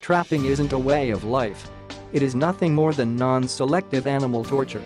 Trapping isn't a way of life. It is nothing more than non-selective animal torture.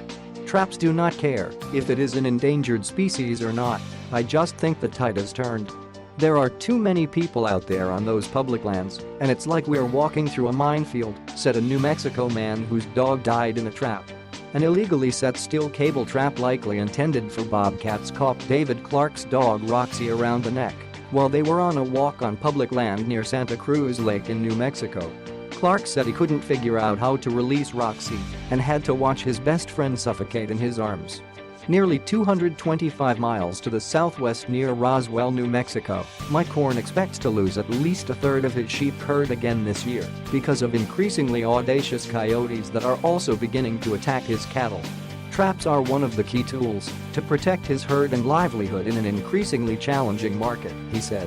Traps do not care if it is an endangered species or not. I just think the tide has turned. There are too many people out there on those public lands, and it's like we're walking through a minefield," said a New Mexico man whose dog died in a trap. An illegally set steel cable trap likely intended for bobcats caught David Clark's dog Roxy around the neck while they were on a walk on public land near Santa Cruz Lake in New Mexico. Clark said he couldn't figure out how to release Roxy and had to watch his best friend suffocate in his arms. Nearly 225 miles to the southwest near Roswell, New Mexico, Mike Horn expects to lose at least a third of his sheep herd again this year because of increasingly audacious coyotes that are also beginning to attack his cattle. Traps are one of the key tools to protect his herd and livelihood in an increasingly challenging market, he said.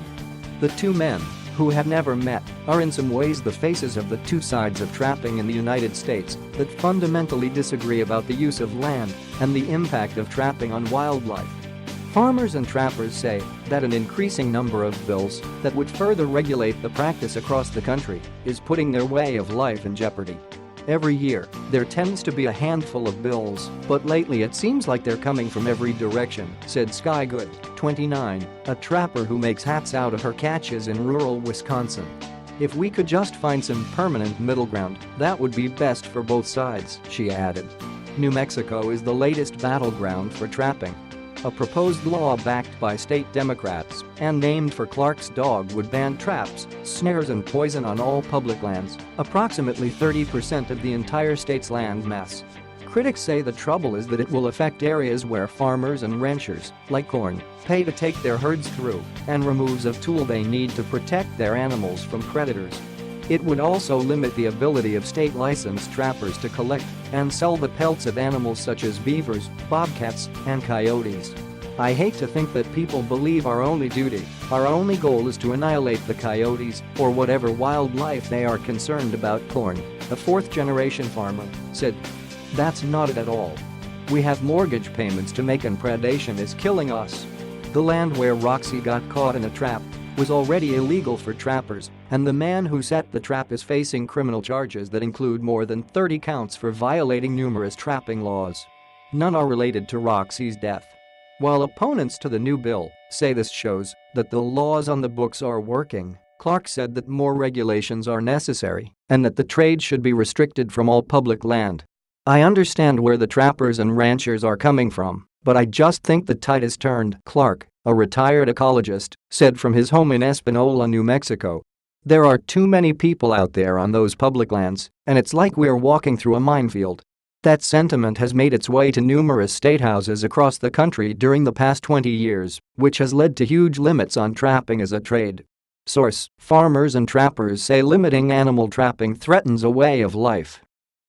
The two men, who have never met, are in some ways the faces of the two sides of trapping in the United States that fundamentally disagree about the use of land and the impact of trapping on wildlife. Farmers and trappers say that an increasing number of bills that would further regulate the practice across the country is putting their way of life in jeopardy. Every year, there tends to be a handful of bills, but lately it seems like they're coming from every direction, said Sky Good, 29, a trapper who makes hats out of her catches in rural Wisconsin. "If we could just find some permanent middle ground, that would be best for both sides," she added. New Mexico is the latest battleground for trapping. A proposed law backed by state Democrats and named for Clark's dog would ban traps, snares and poison on all public lands, approximately 30% of the entire state's land mass. Critics say the trouble is that it will affect areas where farmers and ranchers, like corn, pay to take their herds through and removes a tool they need to protect their animals from predators. It would also limit the ability of state-licensed trappers to collect and sell the pelts of animals such as beavers, bobcats, and coyotes. "I hate to think that people believe our only duty, our only goal is to annihilate the coyotes or whatever wildlife they are concerned about," Corn, a fourth-generation farmer, said. "That's not it at all. We have mortgage payments to make and predation is killing us." The land where Roxy got caught in a trap was already illegal for trappers, and the man who set the trap is facing criminal charges that include more than 30 counts for violating numerous trapping laws. None are related to Roxy's death. While opponents to the new bill say this shows that the laws on the books are working, Clark said that more regulations are necessary and that the trade should be restricted from all public land. "I understand where the trappers and ranchers are coming from, but I just think the tide has turned," Clark, a retired ecologist, said from his home in Espanola, New Mexico. "There are too many people out there on those public lands, and it's like we're walking through a minefield." That sentiment has made its way to numerous state houses across the country during the past 20 years, which has led to huge limits on trapping as a trade. Source: farmers and trappers say limiting animal trapping threatens a way of life.